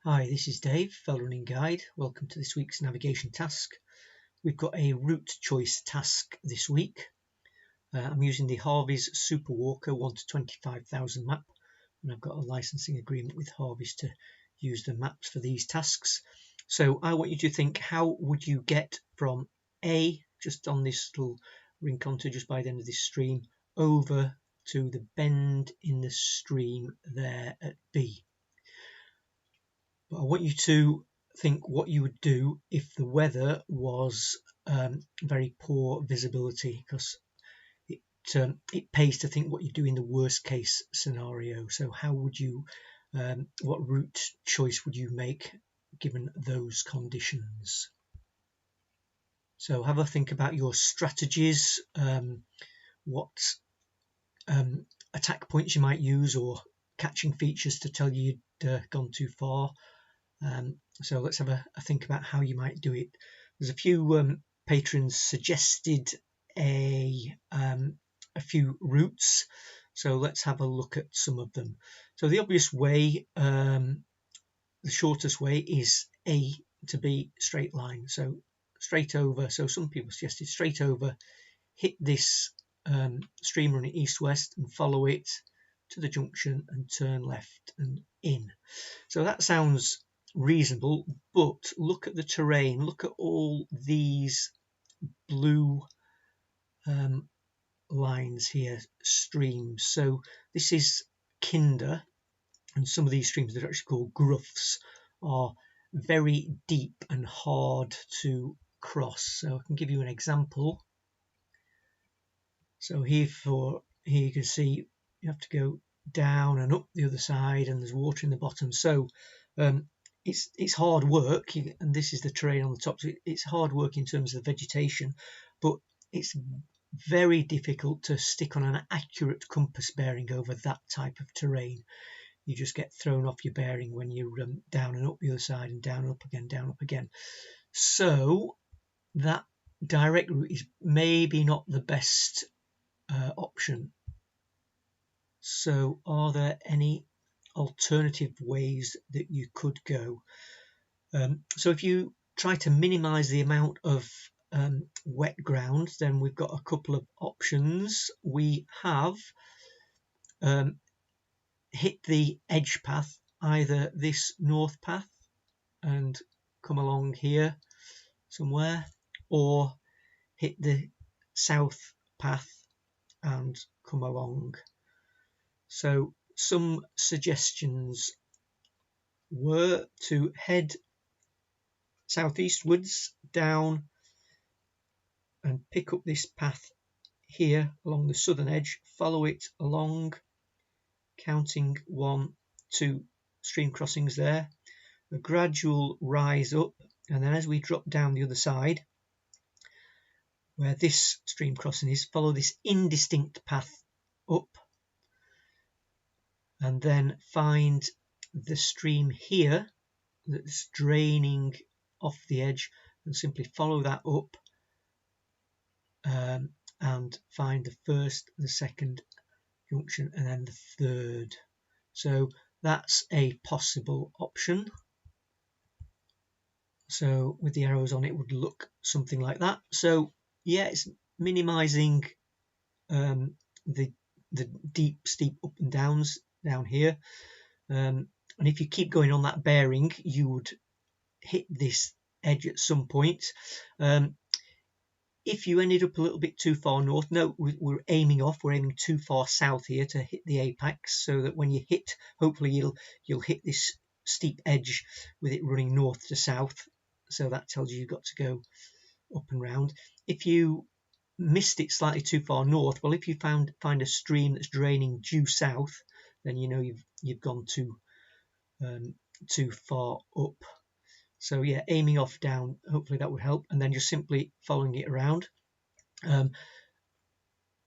Hi, this is Dave, Fell Running Guide. Welcome to this week's navigation task. We've got a route choice task this week. I'm using the Harveys Superwalker 1 to 25,000 map, and I've got a licensing agreement with Harveys to use the maps for these tasks. So I want you to think, how would you get from A, just on this little ring contour just by the end of this stream, over to the bend in the stream there at B? But I want you to think what you would do if the weather was very poor visibility, because it pays to think what you do in the worst case scenario. So how would you, what route choice would you make given those conditions? So have a think about your strategies, what attack points you might use, or catching features to tell you you'd gone too far. So let's have a think about how you might do it. There's a few patrons suggested a few routes, so let's have a look at some of them. So the obvious way, the shortest way, is A to B straight line, so straight over. So some people suggested straight over, hit this stream running east-west and follow it to the junction and turn left and in. So that sounds reasonable, but look at the terrain, look at all these blue lines here, streams. So this is Kinder, and some of these streams that are actually called gruffs are very deep and hard to cross. So I can give you an example. So here you can see you have to go down and up the other side, and there's water in the bottom. So it's hard work, and this is the terrain on the top. So it's hard work in terms of the vegetation, but it's very difficult to stick on an accurate compass bearing over that type of terrain. You just get thrown off your bearing when you're down and up the other side, and down and up again, down up again. So that direct route is maybe not the best option. So are there any alternative ways that you could go? So if you try to minimize the amount of wet ground, then we've got a couple of options. We have hit the edge path, either this north path and come along here somewhere, or hit the south path and come along. So some suggestions were to head southeastwards down and pick up this path here along the southern edge, follow it along, counting 1, 2 stream crossings there, a gradual rise up, and then as we drop down the other side where this stream crossing is, follow this indistinct path up, and then find the stream here that's draining off the edge, and simply follow that up and find the first, the second junction, and then the third. So that's a possible option. So with the arrows on, it would look something like that. So yeah, it's minimizing the deep steep up and downs down here, and if you keep going on that bearing, you would hit this edge at some point. If you ended up a little bit too far north, no, we're aiming too far south here to hit the apex, so that when you hit, hopefully you'll hit this steep edge with it running north to south. So that tells you you've got to go up and round. If you missed it slightly too far north, well, if you find a stream that's draining due south, then you know you've gone too far up. So yeah, aiming off down, hopefully that would help, and then just simply following it around.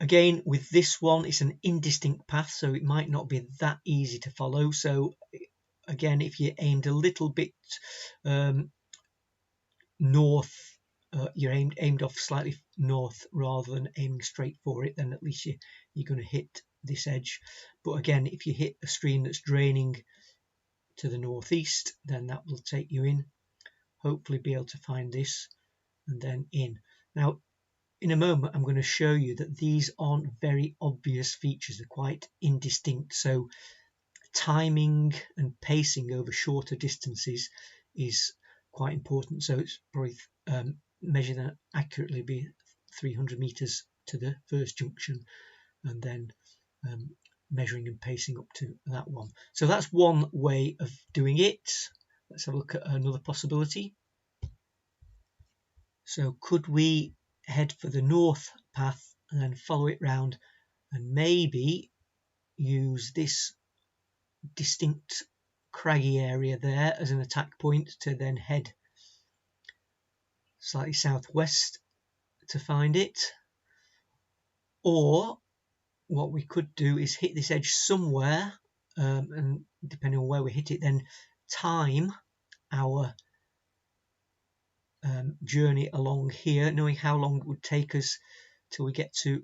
Again, with this one, it's an indistinct path, so it might not be that easy to follow. So again, if you aimed a little bit north, you're aimed off slightly north rather than aiming straight for it, then at least you're going to hit this edge. But again, if you hit a stream that's draining to the northeast, then that will take you in. Hopefully be able to find this and then in. Now in a moment I'm going to show you that these aren't very obvious features, they're quite indistinct, so timing and pacing over shorter distances is quite important. So it's probably measure that accurately, be 300 meters to the first junction, and then measuring and pacing up to that one. So that's one way of doing it. Let's have a look at another possibility. So could we head for the north path and then follow it round and maybe use this distinct craggy area there as an attack point to then head slightly southwest to find it? Or what we could do is hit this edge somewhere, and depending on where we hit it, then time our journey along here, knowing how long it would take us till we get to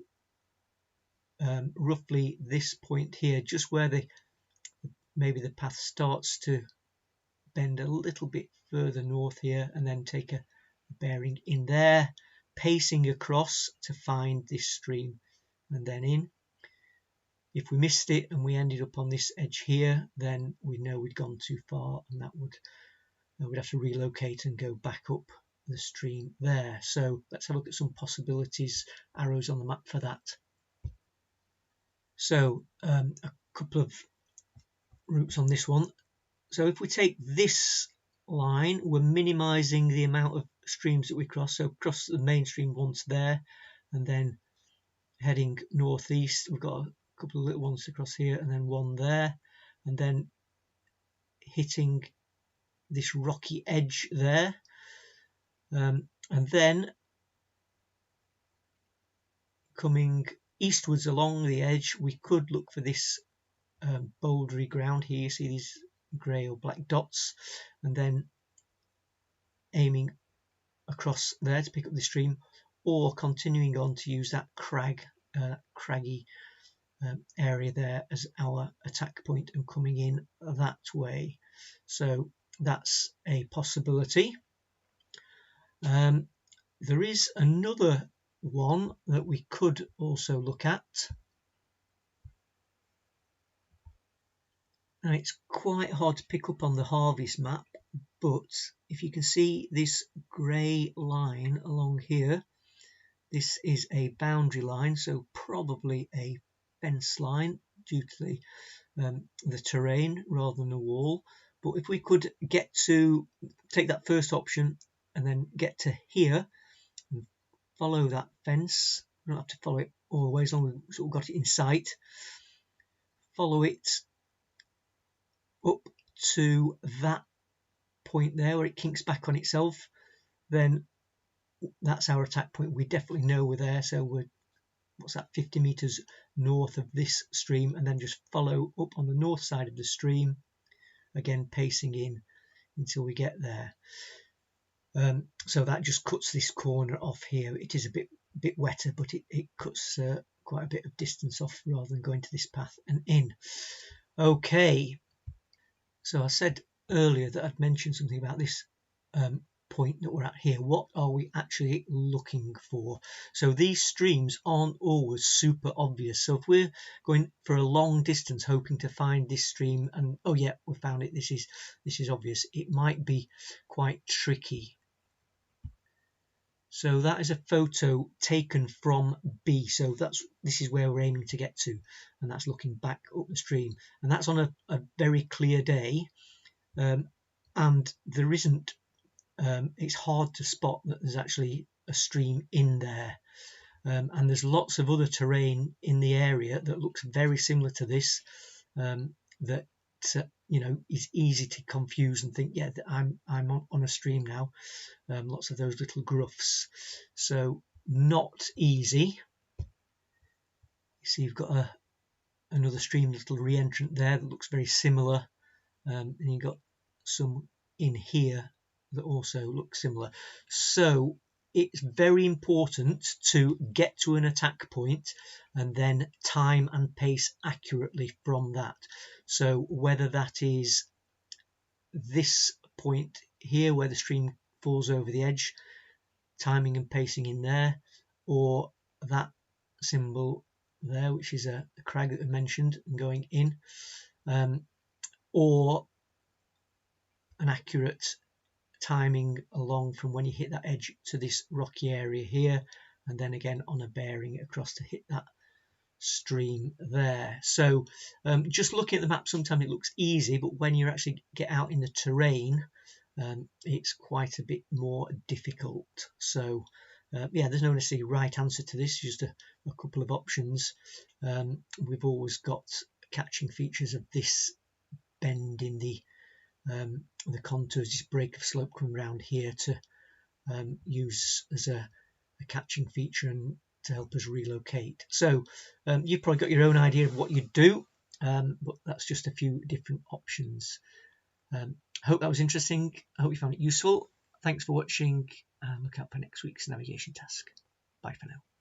roughly this point here, just where maybe the path starts to bend a little bit further north here, and then take a bearing in there, pacing across to find this stream and then in. If we missed it and we ended up on this edge here, then we know we'd gone too far, and that we'd have to relocate and go back up the stream there. So let's have a look at some possibilities, arrows on the map for that. So a couple of routes on this one. So if we take this line, we're minimizing the amount of streams that we cross. So cross the main stream once there, and then heading northeast, we've got a couple of little ones to cross here, and then one there, and then hitting this rocky edge there, and then coming eastwards along the edge, we could look for this bouldery ground here. You see these grey or black dots, and then aiming across there to pick up the stream, or continuing on to use that craggy area there as our attack point and coming in that way. So that's a possibility. There is another one that we could also look at, and it's quite hard to pick up on the Harvey's map, but if you can see this grey line along here, this is a boundary line, so probably a fence line due to the terrain rather than a wall. But if we could take that first option and then get to here and follow that fence, we don't have to follow it all the way as long as we've sort of got it in sight, follow it up to that point there where it kinks back on itself, then that's our attack point. We definitely know we're there, so we're 50 meters north of this stream, and then just follow up on the north side of the stream, again pacing in until we get there. So that just cuts this corner off here. It is a bit wetter, but it cuts quite a bit of distance off rather than going to this path and in. Okay, so I said earlier that I'd mentioned something about this point that we're at here. What are we actually looking for? So these streams aren't always super obvious. So if we're going for a long distance hoping to find this stream and oh yeah, we found it, this is obvious, it might be quite tricky. So that is a photo taken from B. So this is where we're aiming to get to, and that's looking back up the stream, and that's on a very clear day, and there isn't it's hard to spot that there's actually a stream in there, and there's lots of other terrain in the area that looks very similar to this, that is easy to confuse and think, yeah, I'm on a stream now. Lots of those little groughs, so not easy. You see you've got another stream, little re-entrant there that looks very similar, and you've got some in here that also look similar. So it's very important to get to an attack point and then time and pace accurately from that. So whether that is this point here where the stream falls over the edge, timing and pacing in there, or that symbol there, which is a crag that I mentioned, and going in, or an accurate timing along from when you hit that edge to this rocky area here, and then again on a bearing across to hit that stream there. So just looking at the map, sometimes it looks easy, but when you actually get out in the terrain, it's quite a bit more difficult. So yeah, there's no necessarily right answer to this, just a couple of options. We've always got catching features of this bend in the contours, this break of slope coming around here to use as a catching feature and to help us relocate. So you've probably got your own idea of what you'd do, but that's just a few different options. I hope that was interesting. I hope you found it useful. Thanks for watching, and look out for next week's navigation task. Bye for now.